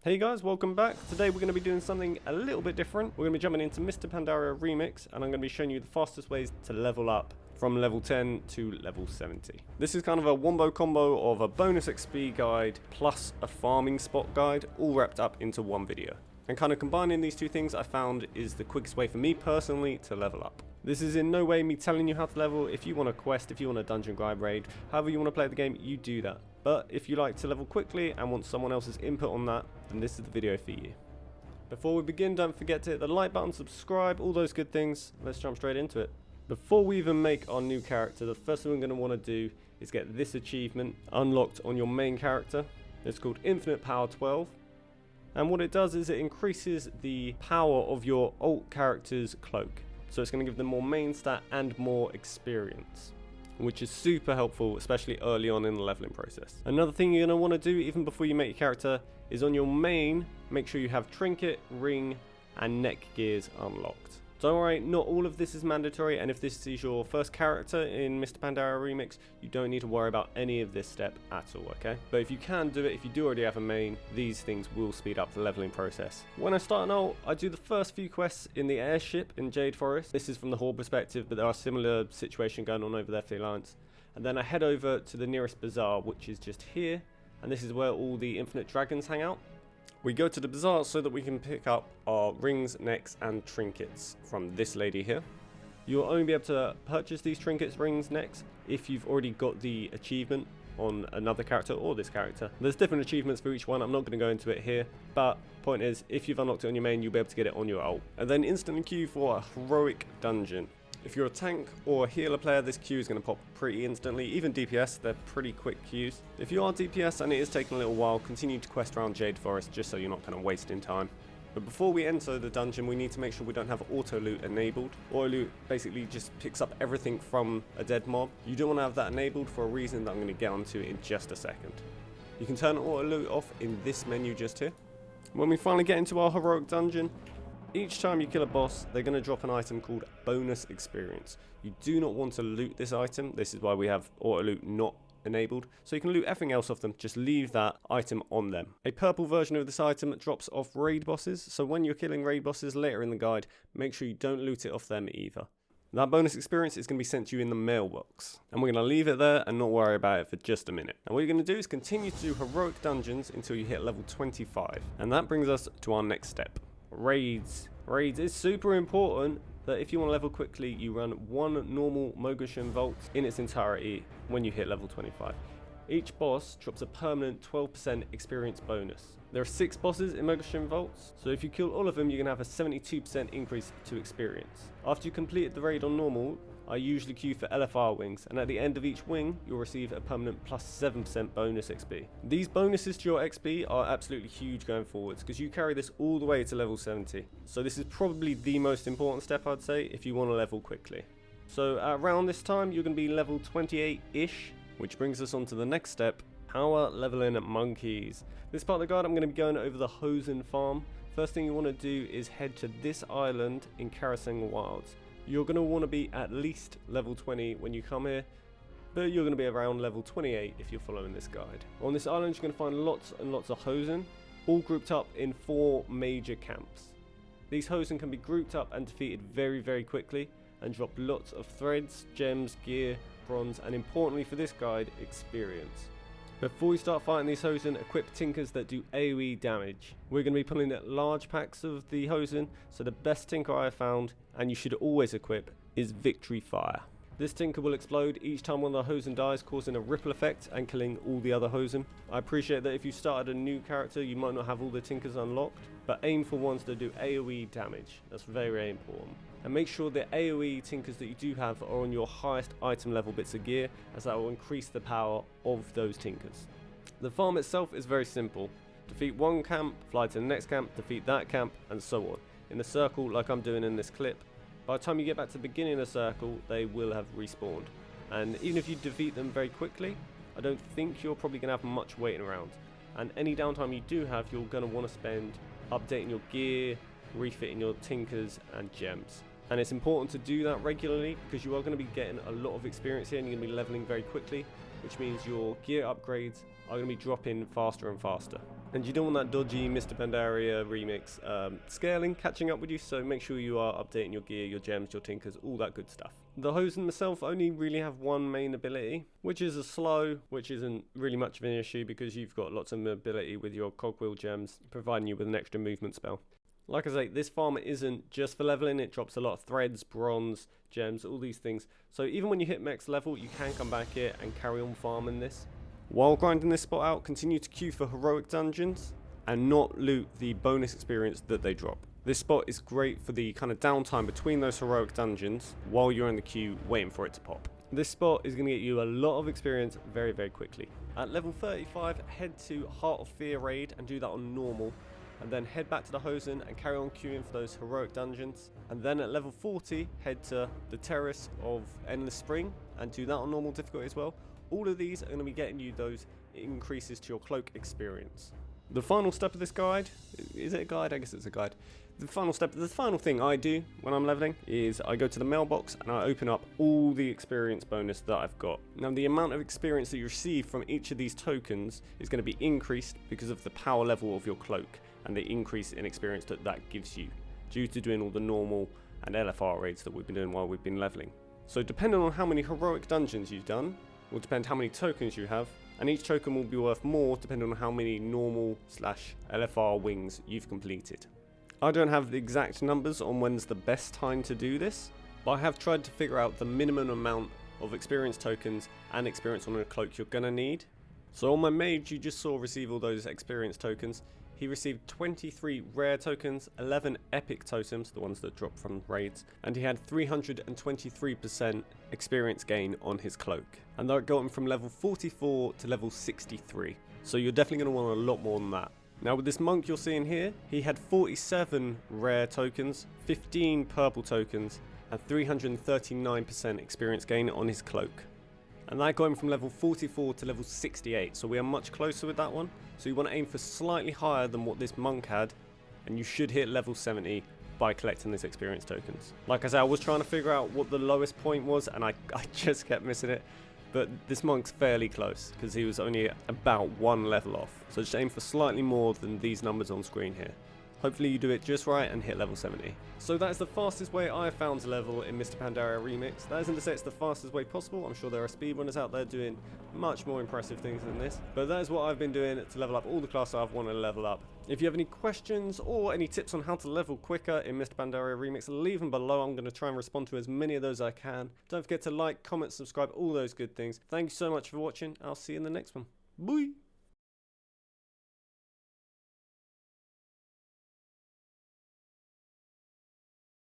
Hey guys, welcome back. Today we're going to be doing something a little bit different. We're going to be jumping into Mists of Pandaria Remix, and I'm going to be showing you the fastest ways to level up from level 10 to level 70. This is kind of a wombo combo of a bonus XP guide plus a farming spot guide, all wrapped up into one video. And kind of combining these two things I found is the quickest way for me personally to level up. This is in no way me telling you how to level. If you want a quest, if you want a dungeon grind raid, however you want to play the game, you do that. But if you like to level quickly and want someone else's input on that, then this is the video for you. Before we begin, don't forget to hit the like button, subscribe, all those good things. Let's jump straight into it. Before we even make our new character, the first thing we're going to want to do is get this achievement unlocked on your main character. It's called Infinite Power 12. And what it does is it increases the power of your alt character's cloak. So it's going to give them more main stat and more experience, which is super helpful, especially early on in the leveling process. Another thing you're going to want to do even before you make your character is on your main, make sure you have trinket, ring, and neck gears unlocked. Don't worry, not all of this is mandatory, and if this is your first character in Mists of Pandaria Remix, you don't need to worry about any of this step at all, okay? But if you can do it, if you do already have a main, these things will speed up the leveling process. When I start an ult, I do the first few quests in the airship in Jade Forest. This is from the Horde perspective, but there are similar situations going on over there for the Alliance. And then I head over to the nearest bazaar, which is just here, and this is where all the infinite dragons hang out. We go to the bazaar so that we can pick up our rings, necks, and trinkets from this lady here. You'll only be able to purchase these trinkets, rings, necks if you've already got the achievement on another character or this character. There's different achievements for each one. I'm not going to go into it here, but point is, if you've unlocked it on your main, you'll be able to get it on your ult. And then instantly queue for a heroic dungeon. If you're a tank or a healer player, this queue is going to pop pretty instantly. Even DPS, they're pretty quick queues. If you are DPS and it is taking a little while, continue to quest around Jade Forest just so you're not kind of wasting time. But before we enter the dungeon, we need to make sure we don't have auto loot enabled. Auto loot basically just picks up everything from a dead mob. You don't want to have that enabled for a reason that I'm going to get onto in just a second. You can turn auto loot off in this menu just here. When we finally get into our heroic dungeon, each time you kill a boss, they're going to drop an item called bonus experience. You do not want to loot this item. This is why we have auto loot not enabled. So you can loot everything else off them, just leave that item on them. A purple version of this item drops off raid bosses. So when you're killing raid bosses later in the guide, make sure you don't loot it off them either. That bonus experience is going to be sent to you in the mailbox. And we're going to leave it there and not worry about it for just a minute. And what you're going to do is continue to do heroic dungeons until you hit level 25. And that brings us to our next step. Raids. Raids is super important that if you want to level quickly, you run one normal Mogushan Vault in its entirety when you hit level 25. Each boss drops a permanent 12% experience bonus. There are 6 bosses in Mogushan Vaults, so if you kill all of them, you can have a 72% increase to experience. After you completed the raid on normal, I usually queue for LFR wings, and at the end of each wing, you'll receive a permanent plus 7% bonus XP. These bonuses to your XP are absolutely huge going forwards, because you carry this all the way to level 70. So this is probably the most important step, I'd say, if you want to level quickly. So around this time, you're going to be level 28-ish, which brings us on to the next step, power leveling monkeys. This part of the guide, I'm going to be going over the hozen farm. First thing you want to do is head to this island in Karaseng Wilds. You're going to want to be at least level 20 when you come here, but you're going to be around level 28 if you're following this guide. On this island, you're going to find lots and lots of hozen, all grouped up in 4 major camps. These hozen can be grouped up and defeated very, very quickly and drop lots of threads, gems, gear, bronze, and importantly for this guide, experience. Before we start fighting these hozen, equip tinkers that do AoE damage. We're going to be pulling at large packs of the hozen, so the best tinker I have found, and you should always equip, is Victory Fire. This tinker will explode each time one of the hozen dies, causing a ripple effect and killing all the other hozen. I appreciate that if you started a new character, you might not have all the tinkers unlocked, but aim for ones that do AoE damage. That's very, very important. And make sure the AoE tinkers that you do have are on your highest item level bits of gear, as that will increase the power of those tinkers. The farm itself is very simple. Defeat one camp, fly to the next camp, defeat that camp, and so on. In a circle like I'm doing in this clip. By the time you get back to the beginning of the circle, they will have respawned. And even if you defeat them very quickly, I don't think you're probably going to have much waiting around. And any downtime you do have, you're going to want to spend updating your gear, refitting your tinkers and gems. And it's important to do that regularly because you are going to be getting a lot of experience here and you're going to be leveling very quickly, which means your gear upgrades are going to be dropping faster and faster. and you don't want that dodgy Mists of Pandaria remix scaling catching up with you, so make sure you are updating your gear, your gems, your tinkers, all that good stuff. The hozen myself only really have one main ability, which is a slow, which isn't really much of an issue because you've got lots of mobility with your cogwheel gems, providing you with an extra movement spell. Like I say, this farm isn't just for leveling, it drops a lot of threads, bronze, gems, all these things. So even when you hit max level, you can come back here and carry on farming this. While grinding this spot out, continue to queue for heroic dungeons and not loot the bonus experience that they drop. This spot is great for the kind of downtime between those heroic dungeons while you're in the queue waiting for it to pop. This spot is going to get you a lot of experience very, very quickly. At level 35, head to Heart of Fear raid and do that on normal. And then head back to the hozen and carry on queuing for those heroic dungeons. And then at level 40, head to the Terrace of Endless Spring and do that on normal difficulty as well. All of these are going to be getting you those increases to your cloak experience. The final step of this guide, is it a guide? I guess it's a guide. The final thing I do when I'm leveling is I go to the mailbox and I open up all the experience bonus that I've got. Now the amount of experience that you receive from each of these tokens is going to be increased because of the power level of your cloak and the increase in experience that that gives you due to doing all the normal and LFR raids that we've been doing while we've been leveling. So depending on how many heroic dungeons you've done will depend how many tokens you have, and each token will be worth more depending on how many normal / LFR wings you've completed. I don't have the exact numbers on when's the best time to do this, but I have tried to figure out the minimum amount of experience tokens and experience on a cloak you're gonna need. So on my mage you just saw receive all those experience tokens. He received 23 rare tokens, 11 epic totems, the ones that drop from raids, and he had 323% experience gain on his cloak. And that got him from level 44 to level 63. So you're definitely going to want a lot more than that. Now with this monk you're seeing here, he had 47 rare tokens, 15 purple tokens, and 339% experience gain on his cloak. And that got him from level 44 to level 68, so we are much closer with that one. So you want to aim for slightly higher than what this monk had, and you should hit level 70 by collecting these experience tokens. Like I said, I was trying to figure out what the lowest point was, and I just kept missing it. But this monk's fairly close, because he was only about one level off. So just aim for slightly more than these numbers on screen here. Hopefully you do it just right and hit level 70. So that is the fastest way I found to level in Mists of Pandaria Remix. That isn't to say it's the fastest way possible. I'm sure there are speedrunners out there doing much more impressive things than this. But that is what I've been doing to level up all the classes I've wanted to level up. If you have any questions or any tips on how to level quicker in Mists of Pandaria Remix, leave them below. I'm going to try and respond to as many of those as I can. Don't forget to like, comment, subscribe, all those good things. Thank you so much for watching. I'll see you in the next one. Bye!